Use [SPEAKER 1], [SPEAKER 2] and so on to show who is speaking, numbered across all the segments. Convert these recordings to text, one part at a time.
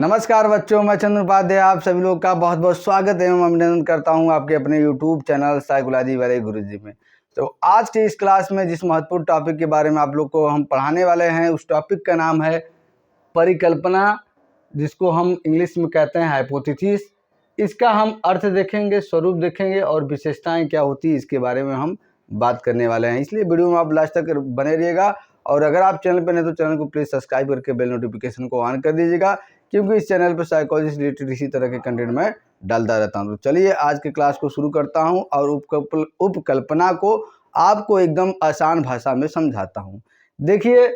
[SPEAKER 1] नमस्कार बच्चों, मैं चंद्र उपाध्याय आप सभी लोग का बहुत बहुत स्वागत एवं अभिनंदन करता हूं आपके अपने YouTube चैनल साइकोलॉजी वाले गुरुजी में। तो आज की इस क्लास में जिस महत्वपूर्ण टॉपिक के बारे में आप लोग को हम पढ़ाने वाले हैं, उस टॉपिक का नाम है परिकल्पना, जिसको हम इंग्लिश में कहते हैं हाइपोथेसिस। इसका हम अर्थ देखेंगे, स्वरूप देखेंगे और विशेषताएँ क्या होती है इसके बारे में हम बात करने वाले हैं। इसलिए वीडियो में आप लास्ट तक बने रहिएगा और अगर आप चैनल पर नहीं तो चैनल को प्लीज़ सब्सक्राइब करके बेल नोटिफिकेशन को ऑन कर दीजिएगा, क्योंकि इस चैनल पर साइकोलॉजी से रिलेटेड इसी तरह के कंटेंट मैं डालता रहता हूं। तो चलिए आज के क्लास को शुरू करता हूं और उपकल्पना को आपको एकदम आसान भाषा में समझाता हूं। देखिए,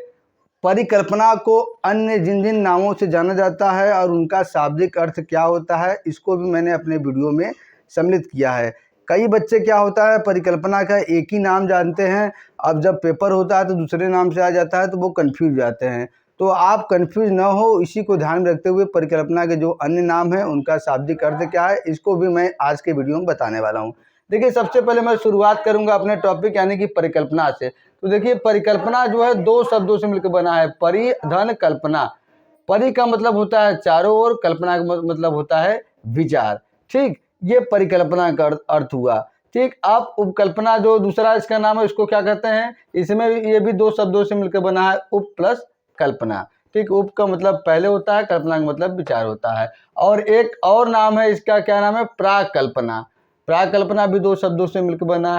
[SPEAKER 1] परिकल्पना को अन्य जिन जिन नामों से जाना जाता है और उनका शाब्दिक अर्थ क्या होता है, इसको भी मैंने अपने वीडियो में सम्मिलित किया है। कई बच्चे क्या होता है, परिकल्पना का एक ही नाम जानते हैं, अब जब पेपर होता है तो दूसरे नाम से आ जाता है तो वो कन्फ्यूज हो जाते हैं। तो आप कंफ्यूज ना हो, इसी को ध्यान में रखते हुए परिकल्पना के जो अन्य नाम हैं उनका शाब्दिक अर्थ क्या है, इसको भी मैं आज के वीडियो में बताने वाला हूं। देखिए, सबसे पहले मैं शुरुआत करूंगा अपने टॉपिक यानी कि परिकल्पना से। तो देखिए, परिकल्पना जो है दो शब्दों से मिलकर बना है, परि धन कल्पना। परि का मतलब होता है चारों ओर, कल्पना का मतलब होता है विचार। ठीक, ये परिकल्पना का अर्थ हुआ। ठीक, अब उपकल्पना जो दूसरा इसका नाम है, इसको क्या कहते हैं? इसमें ये भी दो शब्दों से मिलकर बना है, उप प्लस कल्पना। ठीक, उप का मतलब पहले होता है, कल्पना का मतलब विचार होता है। और एक और नाम है इसका, क्या नाम है? प्राकल्पना। प्राकल्पना भी दो शब्दों से मिलकर बना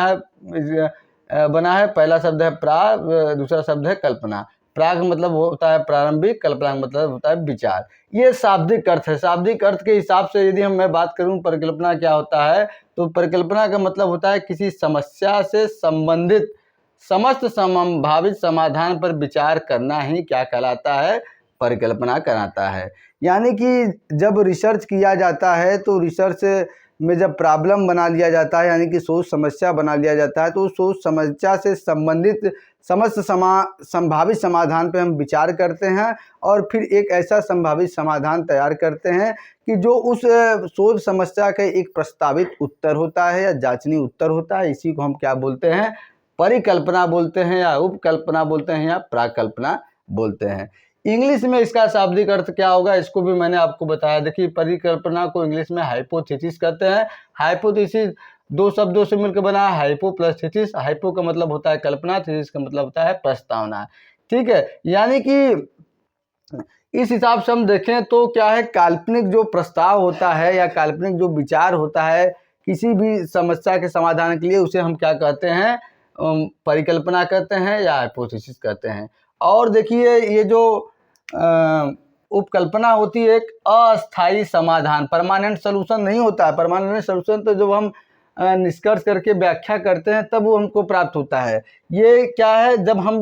[SPEAKER 1] है। पहला शब्द है प्रा, दूसरा शब्द है कल्पना। प्राक मतलब होता है प्रारंभिक, कल्पना का मतलब होता है विचार। ये शाब्दिक अर्थ है। शाब्दिक अर्थ के हिसाब से यदि मैं बात करूं परिकल्पना क्या होता है, तो परिकल्पना का मतलब होता है किसी समस्या से संबंधित समस्त संभावित समाधान पर विचार करना ही क्या कहलाता है? परिकल्पना कहलाता है। यानी कि जब रिसर्च किया जाता है तो रिसर्च में जब प्रॉब्लम बना लिया जाता है, यानी कि सोच समस्या बना लिया जाता है, तो सोच समस्या से संबंधित समस्त संभावित समाधान पे हम विचार करते हैं और फिर एक ऐसा संभावित समाधान तैयार करते हैं कि जो उस शोध समस्या का एक प्रस्तावित उत्तर होता है या जांचनी उत्तर होता है। इसी को हम क्या बोलते हैं? परिकल्पना बोलते हैं, या उपकल्पना बोलते हैं, या प्राकल्पना बोलते हैं। इंग्लिश में इसका शाब्दिक अर्थ क्या होगा, इसको भी मैंने आपको बताया। देखिए, परिकल्पना को इंग्लिश में हाइपोथेसिस कहते हैं। हाइपोथेसिस दो शब्दों से मिलकर बना है, हाइपो प्लस थीसिस। हाइपो का मतलब होता है कल्पना, थीसिस का मतलब होता है प्रस्तावना। ठीक है, यानी कि इस हिसाब से हम देखें तो क्या है, काल्पनिक जो प्रस्ताव होता है या काल्पनिक जो विचार होता है किसी भी समस्या के समाधान के लिए, उसे हम क्या कहते हैं? परिकल्पना कहते हैं या हाइपोथेसिस कहते हैं। और देखिए, ये जो उपकल्पना होती है एक अस्थायी समाधान, परमानेंट सोल्यूशन नहीं होता है। परमानेंट सोल्यूशन तो जब हम निष्कर्ष करके व्याख्या करते हैं तब वो हमको प्राप्त होता है। ये क्या है, जब हम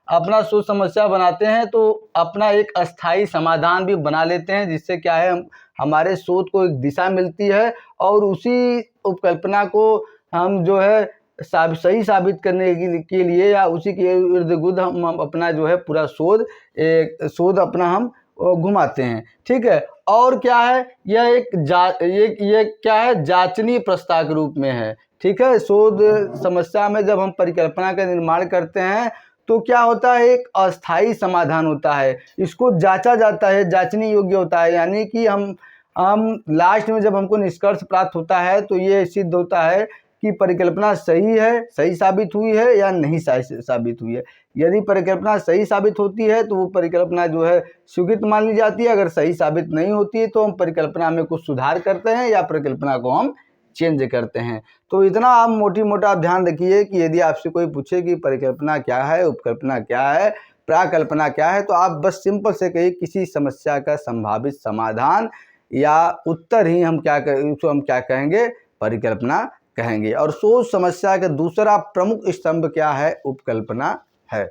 [SPEAKER 1] अपना सोच समस्या बनाते हैं तो अपना एक अस्थायी समाधान भी बना लेते हैं, जिससे क्या है हमारे शोध को एक दिशा मिलती है और उसी उपकल्पना को हम जो है सही साबित करने के लिए या उसी के इर्द गिर्द हम अपना जो है पूरा शोध अपना हम घुमाते हैं। ठीक है, और क्या है, यह ये क्या है, जांचनी प्रस्ताव के रूप में है। ठीक है, शोध समस्या में जब हम परिकल्पना का निर्माण करते हैं तो क्या होता है, एक अस्थायी समाधान होता है, इसको जांचा जाता है, जांचनी योग्य होता है। यानी कि हम लास्ट में जब हमको निष्कर्ष प्राप्त होता है तो ये सिद्ध होता है कि परिकल्पना सही है, सही साबित हुई है या नहीं सही साबित हुई है। यदि परिकल्पना सही साबित होती है तो वो परिकल्पना जो है स्वीकृत मान ली जाती है। अगर सही साबित नहीं होती है तो हम परिकल्पना में कुछ सुधार करते हैं या परिकल्पना को हम चेंज करते हैं। तो इतना आप मोटा आप ध्यान रखिए कि यदि आपसे कोई पूछे कि परिकल्पना क्या है, उपकल्पना क्या है, प्राकल्पना क्या है, तो आप बस सिंपल से कहिए किसी समस्या का संभावित समाधान या उत्तर ही हम क्या कहेंगे? परिकल्पना कहेंगे। और सोच समस्या का दूसरा प्रमुख स्तंभ क्या है? उपकल्पना है।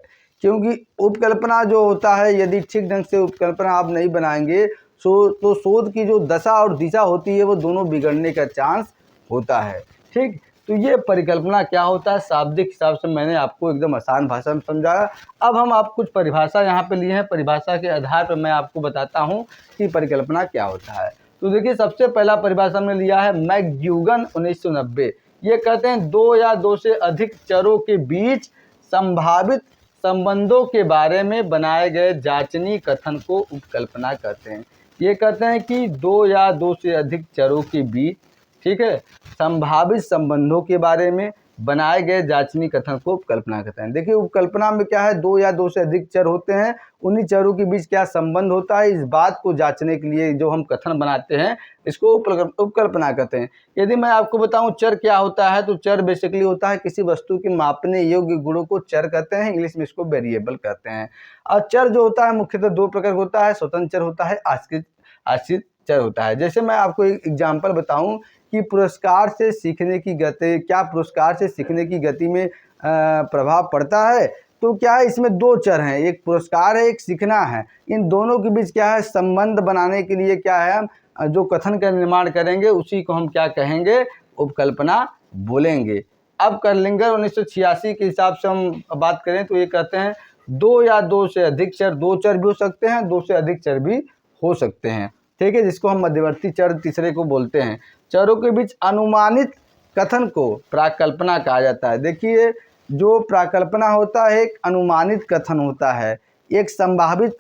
[SPEAKER 1] क्योंकि उपकल्पना जो होता है, यदि ठीक ढंग से उपकल्पना आप नहीं बनाएंगे तो शोध की जो दशा और दिशा होती है वो दोनों बिगड़ने का चांस होता है। ठीक, तो ये परिकल्पना क्या होता है, शाब्दिक हिसाब से मैंने आपको एकदम आसान भाषा में समझाया। अब हम आप कुछ परिभाषा यहाँ पे लिए हैं, परिभाषा के आधार पर मैं आपको बताता हूँ कि परिकल्पना क्या होता है। तो देखिए, सबसे पहला परिभाषा में लिया है मैकग्यूगन 1990। ये कहते हैं दो या दो से अधिक चरों के बीच संभावित संबंधों के बारे में बनाए गए जांचनी कथन को उपकल्पना कहते हैं। ये कहते हैं कि दो या दो से अधिक चरों के बीच, ठीक है, संभावित संबंधों के बारे में बनाए गए जांचनी कथन को उपकल्पना कहते हैं। देखिए उपकल्पना में क्या है, दो या दो से अधिक चर होते हैं, उन्हीं चरों के बीच क्या संबंध होता है, इस बात को जांचने के लिए जो हम कथन बनाते हैं इसको उपकल्पना कहते हैं। यदि मैं आपको बताऊं चर क्या होता है, तो चर बेसिकली होता है किसी वस्तु के मापने योग्य गुणों को चर कहते हैं, इंग्लिश में इसको वेरिएबल कहते हैं। और चर जो होता है मुख्यतः दो प्रकार का होता है, स्वतंत्र चर होता है, आश्रित चर होता है। जैसे मैं आपको एक एग्जाम्पल बताऊं कि पुरस्कार से सीखने की गति, क्या पुरस्कार से सीखने की गति में प्रभाव पड़ता है, तो क्या है इसमें दो चर हैं, एक पुरस्कार है, एक सीखना है। इन दोनों के बीच क्या है संबंध बनाने के लिए क्या है हम जो कथन का निर्माण करेंगे उसी को हम क्या कहेंगे, उपकल्पना बोलेंगे। अब कर्लिंगर 1986 के हिसाब से हम बात करें तो ये कहते हैं दो या दो से अधिक चर, दो चर भी हो सकते हैं, दो से अधिक चर भी हो सकते हैं, ठीक है, जिसको हम मध्यवर्ती चर तीसरे को बोलते हैं। चरों के बीच अनुमानित कथन को प्राकल्पना कहा जाता है। देखिए जो प्राकल्पना होता है एक अनुमानित कथन होता है, एक संभावित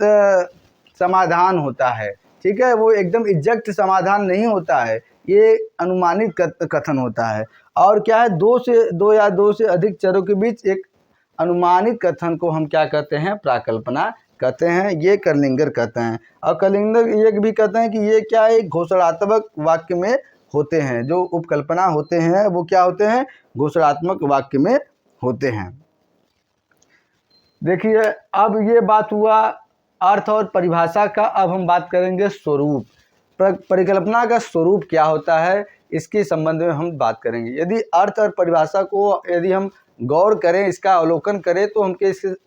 [SPEAKER 1] समाधान होता है, ठीक है, वो एकदम एग्जैक्ट समाधान नहीं होता है, ये अनुमानित कथन होता है। और क्या है, दो या दो से अधिक चरों के बीच एक अनुमानित कथन को हम क्या कहते हैं, प्राकल्पना कहते हैं, ये कर्लिंगर कहते हैं। और कर्लिंगर ये भी कहते हैं कि ये क्या है, एक घोषणात्मक वाक्य में होते हैं, जो उपकल्पना होते हैं वो क्या होते हैं, घोषणात्मक वाक्य में होते हैं। देखिए अब ये बात हुआ अर्थ और परिभाषा का, अब हम बात करेंगे स्वरूप। परिकल्पना का स्वरूप क्या होता है इसके संबंध में हम बात करेंगे। यदि अर्थ और परिभाषा को यदि हम गौर करें, इसका अवलोकन करें, तो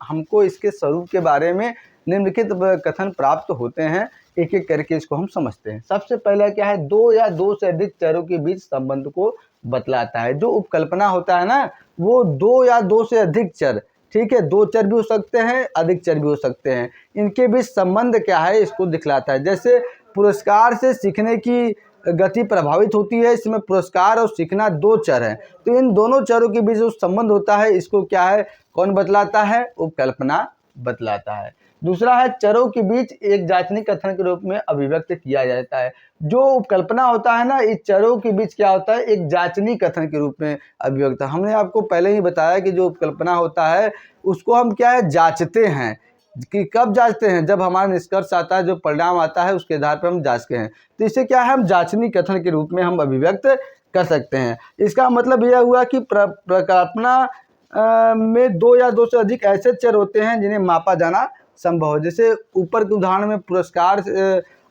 [SPEAKER 1] हमको इसके स्वरूप के बारे में निम्नलिखित कथन प्राप्त होते हैं। एक एक करके इसको हम समझते हैं। सबसे पहला क्या है, दो या दो से अधिक चरों के बीच संबंध को बतलाता है। जो उपकल्पना होता है ना, वो दो या दो से अधिक चर, ठीक है, दो चर भी हो सकते हैं, अधिक चर भी हो सकते हैं, इनके बीच संबंध क्या है इसको दिखलाता है। जैसे पुरस्कार से सीखने की गति प्रभावित होती है, इसमें पुरस्कार और सीखना दो चर हैं, तो इन दोनों चरों के बीच जो संबंध होता है इसको क्या है, कौन बतलाता है, उपकल्पना बतलाता है। दूसरा है चरों के बीच एक जांचनी कथन के रूप में अभिव्यक्त किया जाता है। जो उपकल्पना होता है ना, इस चरों के बीच क्या होता है, एक जांचनी कथन के रूप में अभिव्यक्त। हमने आपको पहले ही बताया कि जो उपकल्पना होता है उसको हम क्या है, जांचते हैं। कि कब जांचते हैं, जब हमारा निष्कर्ष आता है, जो परिणाम आता है उसके आधार पर हम जांचते हैं, तो इसे क्या है, हम जांचनी कथन के रूप में हम अभिव्यक्त कर सकते हैं। इसका मतलब यह हुआ कि प्रकल्पना में दो या दो से अधिक ऐसे चर होते हैं जिन्हें मापा जाना संभव है। जैसे ऊपर के उदाहरण में पुरस्कार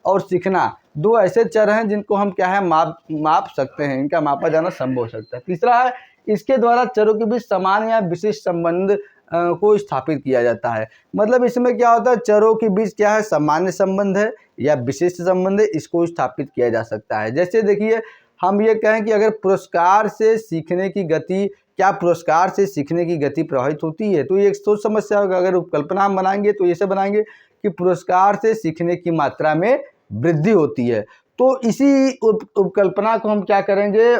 [SPEAKER 1] और सीखना दो ऐसे चर हैं जिनको हम क्या है, माप सकते हैं, इनका मापा जाना संभव हो सकता है। तीसरा है इसके द्वारा चरों के बीच समान या विशिष्ट संबंध को स्थापित किया जाता है। मतलब इसमें क्या होता है, चरों के बीच क्या है, सामान्य संबंध है या विशिष्ट संबंध है, इसको स्थापित किया जा सकता है। जैसे देखिए हम ये कहें कि अगर पुरस्कार से सीखने की गति, क्या पुरस्कार से सीखने की गति प्रभावित होती है, तो ये एक सोच समस्या होगा। अगर उपकल्पना हम बनाएंगे तो ऐसे बनाएंगे कि पुरस्कार से सीखने की मात्रा में वृद्धि होती है, तो इसी उपकल्पना को हम क्या करेंगे,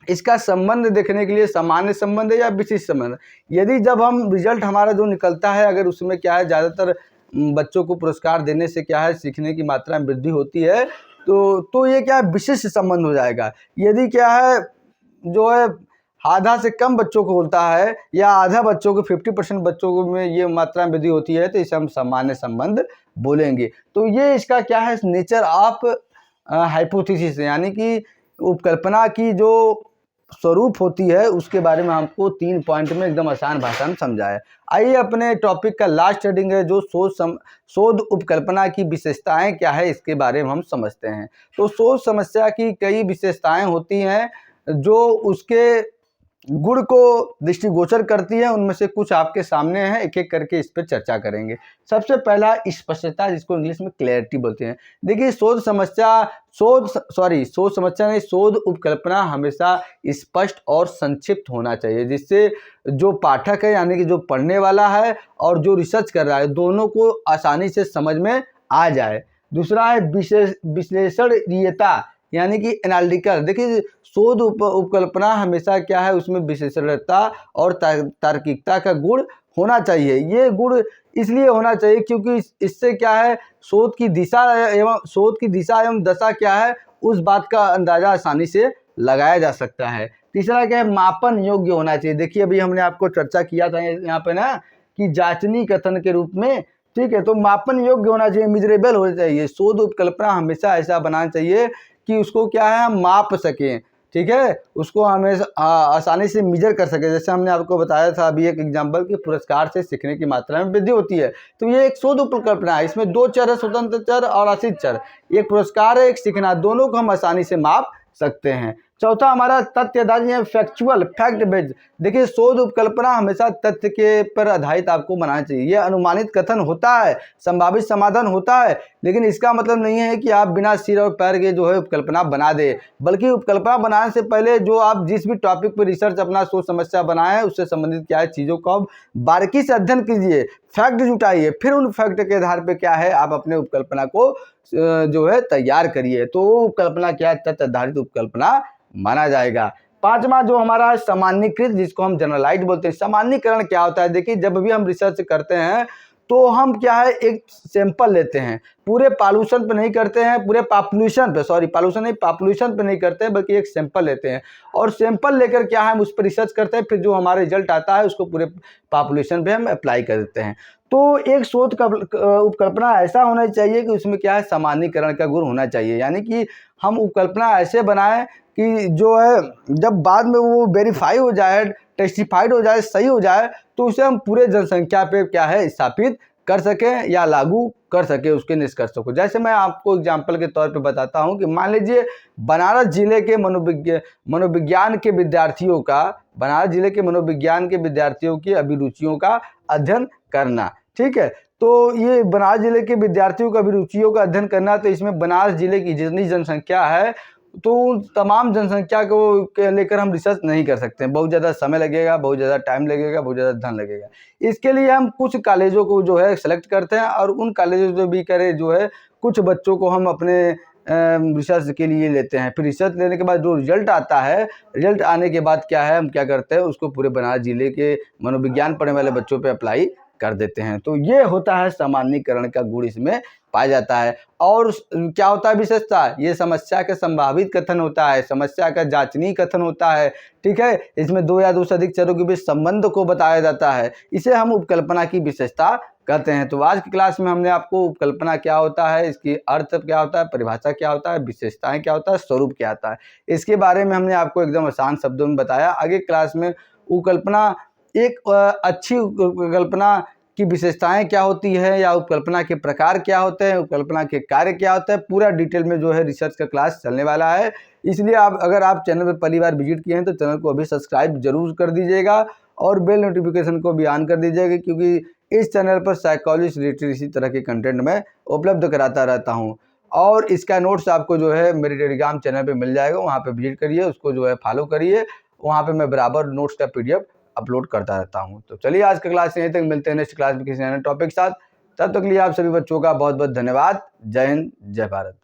[SPEAKER 1] इसका संबंध देखने के लिए सामान्य संबंध है या विशिष्ट संबंध। यदि जब हम रिजल्ट हमारा जो निकलता है, अगर उसमें क्या है ज़्यादातर बच्चों को पुरस्कार देने से क्या है, सीखने की मात्रा में वृद्धि होती है, तो ये क्या है, विशिष्ट संबंध हो जाएगा। यदि क्या है, जो है आधा से कम बच्चों को होता है या आधा बच्चों को 50% बच्चों को में ये मात्रा में वृद्धि होती है, तो इसे हम सामान्य संबंध बोलेंगे। तो ये इसका क्या है, नेचर ऑफ हाइपोथेसिस, यानी कि उपकल्पना की जो स्वरूप होती है उसके बारे में हमको 3 पॉइंट में एकदम आसान भाषा में समझाया। आइए अपने टॉपिक का लास्ट हेडिंग है जो शोध उपकल्पना की विशेषताएं क्या है इसके बारे में हम समझते हैं। तो शोध समस्या की कई विशेषताएं होती हैं जो उसके गुण को दृष्टिगोचर करती है, उनमें से कुछ आपके सामने हैं, एक एक करके इस पर चर्चा करेंगे। सबसे पहला स्पष्टता, जिसको इंग्लिश में क्लैरिटी बोलते हैं। देखिए शोध उपकल्पना हमेशा स्पष्ट और संक्षिप्त होना चाहिए, जिससे जो पाठक है यानी कि जो पढ़ने वाला है और जो रिसर्च कर रहा है दोनों को आसानी से समझ में आ जाए। दूसरा है विश्लेषणीयता, यानी कि एनालिटिकल। देखिए शोध उपकल्पना हमेशा क्या है, उसमें विश्लेषणीयता और तार्किकता का गुण होना चाहिए। ये गुण इसलिए होना चाहिए क्योंकि इससे क्या है, शोध की दिशा एवं दशा क्या है, उस बात का अंदाजा आसानी से लगाया जा सकता है। तीसरा क्या है, मापन योग्य होना चाहिए। देखिए अभी हमने आपको चर्चा किया था यहाँ पे ना कि जांचनी कथन के रूप में, ठीक है, तो मापन योग्य होना चाहिए, मेजरेबल होना चाहिए। शोध उपकल्पना हमेशा ऐसा बनाना चाहिए कि उसको क्या है, हम माप सकें, ठीक है, उसको हमें आसानी से मेजर कर सके। जैसे हमने आपको बताया था अभी एक एग्जांपल कि पुरस्कार से सीखने की मात्रा में वृद्धि होती है, तो ये एक शोध उपकल्पना है। इसमें दो चर है, स्वतंत्र चर और आश्रित चर। एक पुरस्कार है, एक सीखना, दोनों को हम आसानी से माप सकते हैं। चौथा हमारा तथ्य आधारित, फैक्चुअल, फैक्ट बेस्ड। देखिए शोध उपकल्पना हमेशा तथ्य के पर आधारित आपको बनाना चाहिए। यह अनुमानित कथन होता है, संभावित समाधान होता है, लेकिन इसका मतलब नहीं है कि आप बिना सिर और पैर के जो है उपकल्पना बना दे, बल्कि उपकल्पना बनाने से पहले जो आप जिस भी टॉपिक पर रिसर्च अपना सोच समस्या बनाए उससे संबंधित क्या है चीज़ों को आप बारीकी से अध्ययन कीजिए, फैक्ट जुटाइए, फिर उन फैक्ट के आधार पर क्या है आप अपने उपकल्पना को जो है तैयार करिए, तो वो उपकल्पना क्या है, तथ्य आधारित उपकल्पना माना जाएगा। पांचवा जो हमारा सामान्यीकृत, जिसको हम जनरलाइज बोलते हैं। सामान्यीकरण क्या होता है, देखिए जब भी हम रिसर्च करते हैं तो हम क्या है एक सैंपल लेते हैं, पूरे पॉल्यूशन पे नहीं करते हैं, पूरे पॉपुलेशन पे, सॉरी पॉल्यूशन नहीं, पॉपुलेशन पे नहीं करते हैं, बल्कि एक सैंपल लेते हैं और सैंपल लेकर क्या है हम उस पर रिसर्च करते हैं, फिर जो हमारा रिजल्ट आता है उसको पूरे पॉपुलेशन पे हम अप्लाई कर देते हैं। तो एक शोध का उपकल्पना ऐसा होना चाहिए कि उसमें क्या है सामान्यीकरण का गुण होना चाहिए, यानी कि हम उपकल्पना ऐसे बनाएं कि जो है जब बाद में वो वेरीफाई हो जाए, टेस्टिफाइड हो जाए, सही हो जाए, तो उसे हम पूरे जनसंख्या पे क्या है स्थापित कर सकें या लागू कर सके, उसके निष्कर्ष को। जैसे मैं आपको एग्जाम्पल के तौर पे बताता हूं कि मान लीजिए बनारस जिले के मनोविज्ञान के विद्यार्थियों की अभिरुचियों का अध्ययन करना, ठीक है। तो ये बनारस जिले के विद्यार्थियों का अभिरुचियों का अध्ययन करना, तो इसमें बनारस जिले की जितनी जनसंख्या है तो तमाम जनसंख्या को लेकर हम रिसर्च नहीं कर सकते हैं, बहुत ज़्यादा समय लगेगा, बहुत ज़्यादा टाइम लगेगा, बहुत ज़्यादा धन लगेगा। इसके लिए हम कुछ कॉलेजों को जो है सेलेक्ट करते हैं और उन कॉलेजों से भी करे जो है कुछ बच्चों को हम अपने रिसर्च के लिए लेते हैं। फिर रिसर्च लेने के बाद जो रिजल्ट आता है, रिजल्ट आने के बाद क्या है हम क्या करते हैं उसको पूरे बनारस जिले के मनोविज्ञान पढ़ने वाले बच्चों पे अप्लाई कर देते हैं। तो ये होता है सामान्यीकरण का गुण इसमें पाया जाता है। और क्या होता है विशेषता, ये समस्या का संभावित कथन होता है, समस्या का जांचनी कथन होता है, ठीक है। इसमें दो या दो से अधिक चरों के बीच संबंध को बताया जाता है, इसे हम उपकल्पना की विशेषता कहते हैं। तो आज की क्लास में हमने आपको उपकल्पना क्या होता है, इसकी अर्थ क्या होता है, परिभाषा क्या होता है, विशेषताएं क्या होता है, स्वरूप क्या आता है, इसके बारे में हमने आपको एकदम आसान शब्दों में बताया। आगे क्लास में उपकल्पना, एक अच्छी उपकल्पना की विशेषताएं क्या होती है या उपकल्पना के प्रकार क्या होते हैं, उपकल्पना के कार्य क्या होते हैं, पूरा डिटेल में जो है रिसर्च का क्लास चलने वाला है। इसलिए अगर आप चैनल पर पहली बार विजिट किए हैं तो चैनल को अभी सब्सक्राइब जरूर कर दीजिएगा और बेल नोटिफिकेशन को भी ऑन कर दीजिएगा, क्योंकि इस चैनल पर साइकोलॉजी से रिलेटेड इसी तरह के कंटेंट में उपलब्ध कराता रहता हूँ। और इसका नोट्स आपको जो है मेरे टेलीग्राम चैनल पर मिल जाएगा, वहाँ पर विजिट करिए, उसको जो है फॉलो करिए, वहाँ पर मैं बराबर नोट्स का PDF अपलोड करता रहता हूं। तो चलिए आज का क्लास यहीं तक, मिलते हैं नेक्स्ट क्लास में किसी नए टॉपिक के साथ। तब तक के लिए आप सभी बच्चों का बहुत बहुत धन्यवाद। जय हिंद, जय भारत।